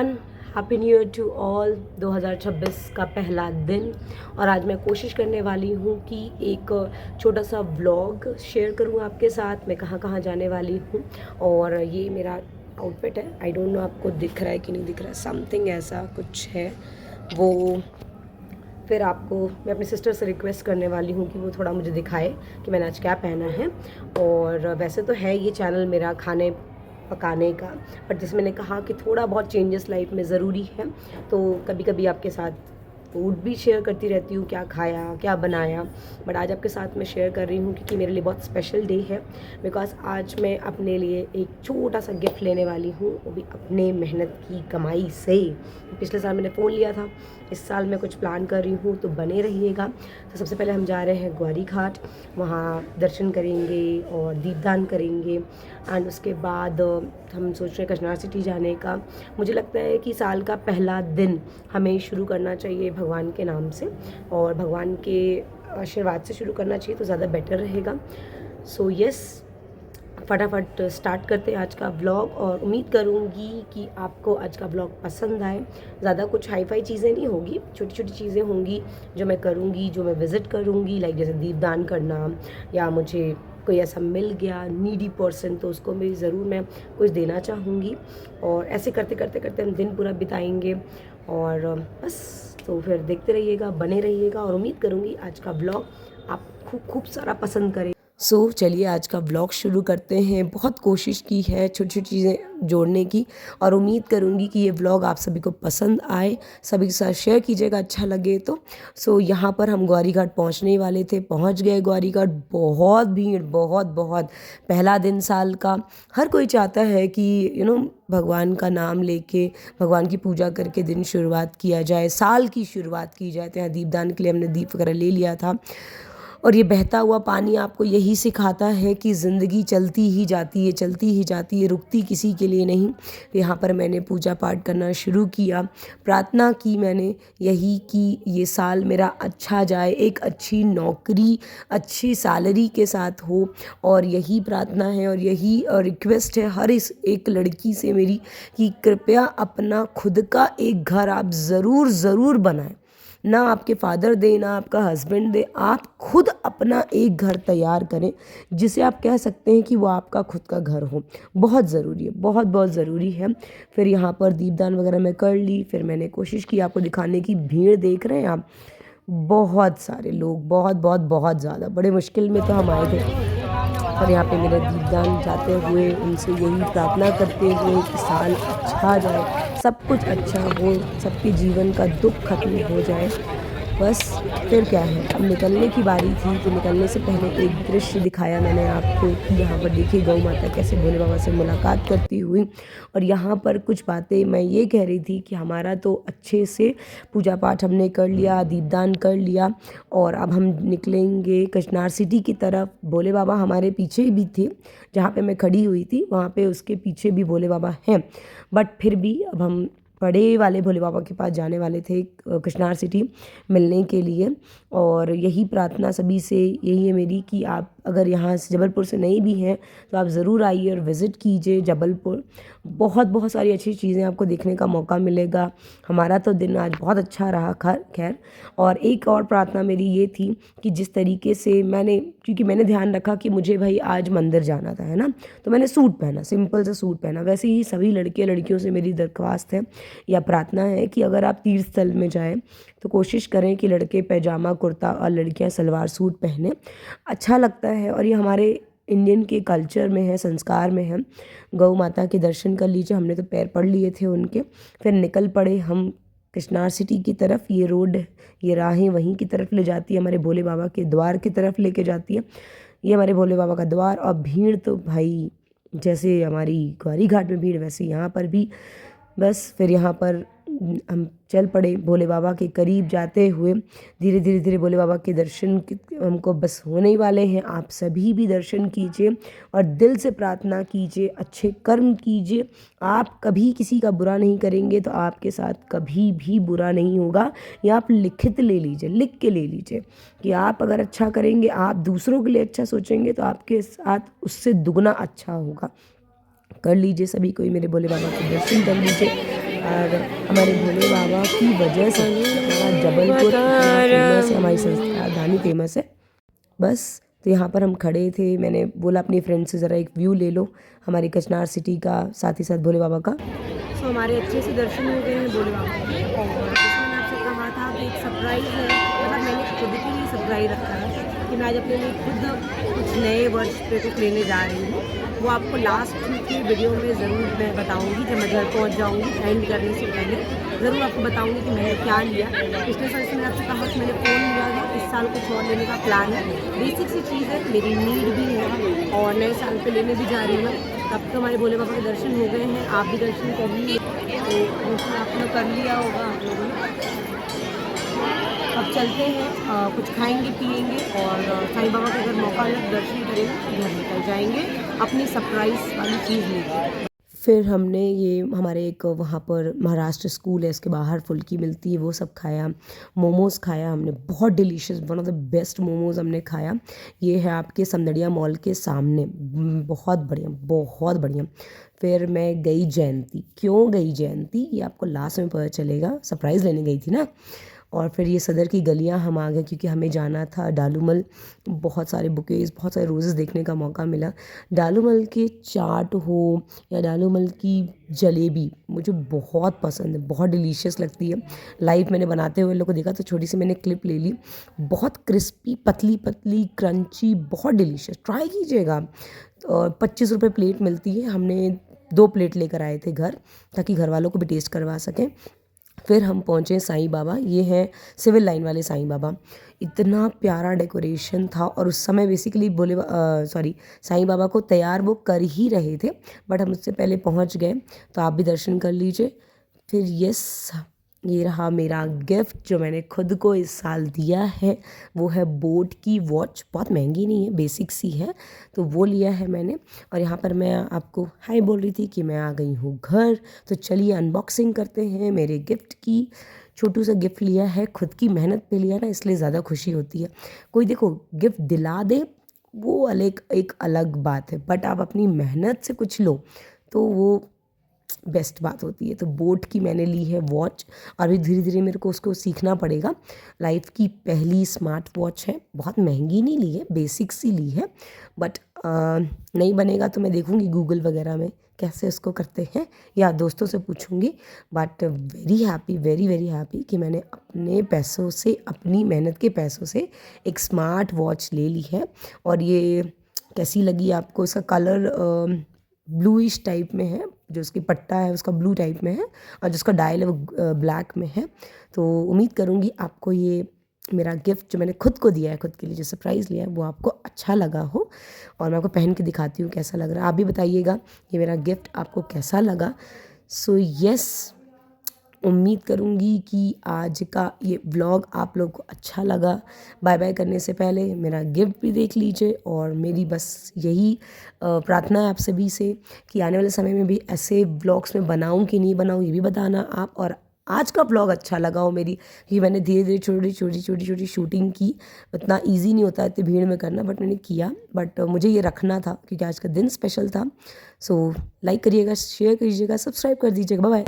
Everyone, happy new year to all. 2026 का पहला दिन और आज मैं कोशिश करने वाली हूँ कि एक छोटा सा व्लॉग शेयर करूँ आपके साथ। मैं कहाँ कहाँ जाने वाली हूँ और ये मेरा आउटफिट है। आई डोंट नो आपको दिख रहा है कि नहीं दिख रहा है, समथिंग ऐसा कुछ है वो। फिर आपको मैं अपनी सिस्टर से रिक्वेस्ट करने वाली हूँ कि वो थोड़ा मुझे दिखाए कि मैंने आज क्या पहना है। और वैसे तो है ये चैनल मेरा खाने पकाने का, बट जैसे मैंने कहा कि थोड़ा बहुत चेंजेस लाइफ में ज़रूरी है, तो कभी कभी आपके साथ फूड भी शेयर करती रहती हूँ, क्या खाया क्या बनाया। बट आज आपके साथ मैं शेयर कर रही हूँ क्योंकि मेरे लिए बहुत स्पेशल डे है, बिकॉज आज मैं अपने लिए एक छोटा सा गिफ्ट लेने वाली हूँ, वो भी अपने मेहनत की कमाई से। पिछले साल मैंने फ़ोन लिया था, इस साल मैं कुछ प्लान कर रही हूँ, तो बने रहिएगा। तो सबसे पहले हम जा रहे हैं ग्वारी घाट, वहाँ दर्शन करेंगे और दीपदान करेंगे। एंड उसके बाद हम सोच रहे हैं कचनार सिटी जाने का। मुझे लगता है कि साल का पहला दिन हमें शुरू करना चाहिए भगवान के नाम से और भगवान के आशीर्वाद से शुरू करना चाहिए, तो ज़्यादा बेटर रहेगा। सो यस, फटाफट स्टार्ट करते हैं आज का व्लॉग और उम्मीद करूँगी कि आपको आज का व्लॉग पसंद आए। ज़्यादा कुछ हाई फाई चीज़ें नहीं होगी, छोटी छोटी चीज़ें होंगी जो मैं करूँगी, जो मैं विज़िट करूँगी, लाइक जैसे दीपदान करना, या मुझे कोई ऐसा मिल गया नीडी पर्सन तो उसको भी ज़रूर मैं कुछ देना चाहूँगी। और ऐसे करते करते करते हम दिन पूरा बिताएंगे और बस। तो फिर देखते रहिएगा, बने रहिएगा और उम्मीद करूँगी आज का व्लॉग आप खूब खूब सारा पसंद करें। सो चलिए आज का व्लॉग शुरू करते हैं। बहुत कोशिश की है छोटी छोटी चीज़ें जोड़ने की और उम्मीद करूँगी कि ये व्लॉग आप सभी को पसंद आए, सभी के साथ शेयर कीजिएगा अच्छा लगे तो। सो यहाँ पर हम ग्वारी घाट पहुँचने वाले थे, पहुँच गए ग्वारी घाट। बहुत भीड़, बहुत बहुत। पहला दिन साल का, हर कोई चाहता है कि भगवान का नाम लेके, भगवान की पूजा करके दिन शुरुआत किया जाए, साल की शुरुआत की जाए। तो यहाँ दीपदान के लिए हमने दीप वगैरह ले लिया था। और ये बहता हुआ पानी आपको यही सिखाता है कि ज़िंदगी चलती ही जाती है, चलती ही जाती है, रुकती किसी के लिए नहीं। यहाँ पर मैंने पूजा पाठ करना शुरू किया, प्रार्थना की मैंने यही कि ये साल मेरा अच्छा जाए, एक अच्छी नौकरी, अच्छी सैलरी के साथ हो। और यही प्रार्थना है और यही रिक्वेस्ट है हर इस एक लड़की से मेरी कि कृपया अपना खुद का एक घर आप ज़रूर ज़रूर बनाएं। ना आपके फादर दे, ना आपका हस्बैंड दे, आप खुद अपना एक घर तैयार करें जिसे आप कह सकते हैं कि वो आपका खुद का घर हो। बहुत ज़रूरी है, बहुत बहुत ज़रूरी है। फिर यहाँ पर दीपदान वगैरह मैं कर ली। फिर मैंने कोशिश की आपको दिखाने की, भीड़ देख रहे हैं आप, बहुत सारे लोग, बहुत बहुत बहुत ज़्यादा। बड़े मुश्किल में तो हम आए थे और यहाँ पे मेरे दीपदान जाते हुए उनसे यही प्रार्थना करते हुए कि साल अच्छा जाए, सब कुछ अच्छा हो, सबके जीवन का दुख खत्म हो जाए, बस। फिर क्या है, अब निकलने की बारी थी। तो निकलने से पहले एक दृश्य दिखाया मैंने आपको कि यहाँ पर देखिए गौ माता कैसे भोले बाबा से मुलाकात करती हुई। और यहाँ पर कुछ बातें मैं ये कह रही थी कि हमारा तो अच्छे से पूजा पाठ हमने कर लिया, दीपदान कर लिया और अब हम निकलेंगे कचनार सिटी की तरफ। भोले बाबा हमारे पीछे भी थे, जहाँ पे मैं खड़ी हुई थी वहाँ पे उसके पीछे भी भोले बाबा हैं। बट फिर भी अब हम बड़े वाले भोले बाबा के पास जाने वाले थे कचनार सिटी मिलने के लिए। और यही प्रार्थना सभी से यही है मेरी कि आप अगर यहाँ से जबलपुर से नहीं भी हैं तो आप ज़रूर आइए और विज़िट कीजिए जबलपुर। बहुत बहुत सारी अच्छी चीज़ें आपको देखने का मौका मिलेगा। हमारा तो दिन आज बहुत अच्छा रहा खैर। और एक और प्रार्थना मेरी ये थी कि जिस तरीके से क्योंकि मैंने ध्यान रखा कि मुझे भाई आज मंदिर जाना था, है ना, तो मैंने सूट पहना, सिंपल सा सूट पहना। वैसे ही सभी लड़के लड़कियों से मेरी दरख्वास्त है या प्रार्थना है कि अगर आप तीर्थ स्थल में जाएं तो कोशिश करें कि लड़के पैजामा कुर्ता और लड़कियां सलवार सूट पहने, अच्छा लगता है। और ये हमारे इंडियन के कल्चर में है, संस्कार में है। गौ माता के दर्शन कर लीजिए, हमने तो पैर पड़ लिए थे उनके। फिर निकल पड़े हम कचनार सिटी की तरफ। ये रोड, ये राहें वहीं की तरफ ले जाती है, हमारे भोले बाबा के द्वार की तरफ लेके जाती है। ये हमारे भोले बाबा का द्वार। और भीड़ तो भाई जैसे हमारी ग्वारी घाट में भीड़, वैसे यहाँ पर भी। बस फिर यहाँ पर हम चल पड़े भोले बाबा के करीब जाते हुए। धीरे धीरे धीरे भोले बाबा के दर्शन हमको बस होने ही वाले हैं। आप सभी भी दर्शन कीजिए और दिल से प्रार्थना कीजिए, अच्छे कर्म कीजिए। आप कभी किसी का बुरा नहीं करेंगे तो आपके साथ कभी भी बुरा नहीं होगा। या आप लिखित ले लीजिए, लिख के ले लीजिए कि आप अगर अच्छा करेंगे, आप दूसरों के लिए अच्छा सोचेंगे तो आपके साथ उससे दुगना अच्छा होगा। कर लीजिए सभी कोई, मेरे भोले बाबा के दर्शन कर लीजिए। और हमारे भोले बाबा की वजह से हमारा जबलपुर इतना फेमस है, हमारी संस्था धानी फेमस है। बस तो यहाँ पर हम खड़े थे, मैंने बोला अपनी फ्रेंड से ज़रा एक व्यू ले लो हमारी कचनार सिटी का, साथ ही साथ भोले बाबा का। तो हमारे अच्छे से दर्शन हो गए हैं भोले बाबा के, और जिसमें मैंने आपसे कहा था कि एक सरप्राइज़ है, मतलब मैंने खुद के लिए सरप्राइज़ रखा है कि मैं आज अपने लिए खुद कुछ नए वर्ष पे कुछ लेने जा रही हूँ। वो आपको लास्ट की वीडियो में ज़रूर मैं बताऊँगी, जब मैं घर पहुँच जाऊँगी एंड करने से पहले ज़रूर आपको बताऊँगी कि मैंने क्या लिया। पिछले साल से मैंने आपसे कहा कि मैंने फ़ोन लिया था, इस साल कुछ और लेने का प्लान है। बेसिक सी चीज़ है, मेरी नीड भी है और नए साल पे लेने भी जा रही हूँ। अब तो हमारे भोले बाबा के दर्शन हो गए हैं, आप भी दर्शन कर लीजिए। तो दर्शन आपने कर लिया होगा आप लोगों ने। अब चलते हैं, कुछ खाएंगे पिएंगे और साईं बाबा का अगर मौका लगे दर्शन करेंगे, घर निकल जाएंगे अपनी सरप्राइज़ वाली चीज़ लेके। फिर हमने ये हमारे एक वहाँ पर महाराष्ट्र स्कूल है, इसके बाहर फुल्की मिलती है, वो सब खाया, मोमोज़ खाया हमने, बहुत delicious, one of the best momos हमने खाया। ये है आपके समदड़िया मॉल के सामने, बहुत बढ़िया, बहुत बढ़िया। फिर मैं गई जयंती, क्यों गई जयंती ये आपको लास्ट में पता चलेगा, सरप्राइज़ लेने गई थी ना। और फिर ये सदर की गलियां हम आ गए क्योंकि हमें जाना था डालूमल, बहुत सारे बुकेज़, बहुत सारे रोज़ेज़ देखने का मौका मिला। डालूमल के चाट हो या डालूमल की जलेबी मुझे बहुत पसंद है, बहुत डिलीशियस लगती है। लाइव मैंने बनाते हुए लोग को देखा तो छोटी सी मैंने क्लिप ले ली, बहुत क्रिस्पी, पतली पतली, क्रंची, बहुत डिलीशियस, ट्राई कीजिएगा। और 25 रुपये प्लेट मिलती है, हमने 2 प्लेट लेकर आए थे घर, ताकि घर वालों को भी टेस्ट करवा सकें। फिर हम पहुँचे साईं बाबा, ये हैं सिविल लाइन वाले साईं बाबा। इतना प्यारा डेकोरेशन था, और उस समय बेसिकली साईं बाबा को तैयार वो कर ही रहे थे, बट हम उससे पहले पहुँच गए। तो आप भी दर्शन कर लीजिए। फिर यस, ये रहा मेरा गिफ्ट जो मैंने खुद को इस साल दिया है, वो है बोट की वॉच, बहुत महंगी नहीं है, बेसिक सी है, तो वो लिया है मैंने। और यहाँ पर मैं आपको हाय बोल रही थी कि मैं आ गई हूँ घर, तो चलिए अनबॉक्सिंग करते हैं मेरे गिफ्ट की। छोटू सा गिफ्ट लिया है, खुद की मेहनत पे लिया ना, इसलिए ज़्यादा खुशी होती है। कोई देखो गिफ्ट दिला दे वो एक अलग बात है, बट आप अपनी मेहनत से कुछ लो तो वो बेस्ट बात होती है। तो बोट की मैंने ली है वॉच, और अभी धीरे धीरे मेरे को उसको सीखना पड़ेगा। लाइफ की पहली स्मार्ट वॉच है, बहुत महंगी नहीं ली है, बेसिक सी ली है, बट नहीं बनेगा तो मैं देखूँगी गूगल वगैरह में कैसे उसको करते हैं, या दोस्तों से पूछूँगी। But very happy, very very happy कि मैंने अपने पैसों से, अपनी मेहनत के पैसों से एक स्मार्ट वॉच ले ली है। और ये कैसी लगी आपको, इसका कलर ब्लूइश टाइप में है, जो उसकी पट्टा है उसका ब्लू टाइप में है, और जिसका डायल है वो ब्लैक में है। तो उम्मीद करूँगी आपको ये मेरा गिफ्ट जो मैंने खुद को दिया है, खुद के लिए जो सरप्राइज़ लिया है, वो आपको अच्छा लगा हो। और मैं आपको पहन के दिखाती हूँ कैसा लग रहा है, आप भी बताइएगा ये मेरा गिफ्ट आपको कैसा लगा। सो यस, उम्मीद करूँगी कि आज का ये व्लॉग आप लोग को अच्छा लगा। बाय बाय करने से पहले मेरा गिफ्ट भी देख लीजिए, और मेरी बस यही प्रार्थना है आप सभी से कि आने वाले समय में भी ऐसे व्लॉग्स में बनाऊँ कि नहीं बनाऊँ, ये भी बताना आप। और आज का व्लॉग अच्छा लगा हो मेरी, कि मैंने धीरे धीरे छोटी छोटी शूटिंग की। इतना ईजी नहीं होता इतनी भीड़ में करना, बट मैंने किया, बट मुझे ये रखना था क्योंकि आज का दिन स्पेशल था। सो लाइक करिएगा, शेयर कीजिएगा, सब्सक्राइब कर दीजिएगा। Bye bye.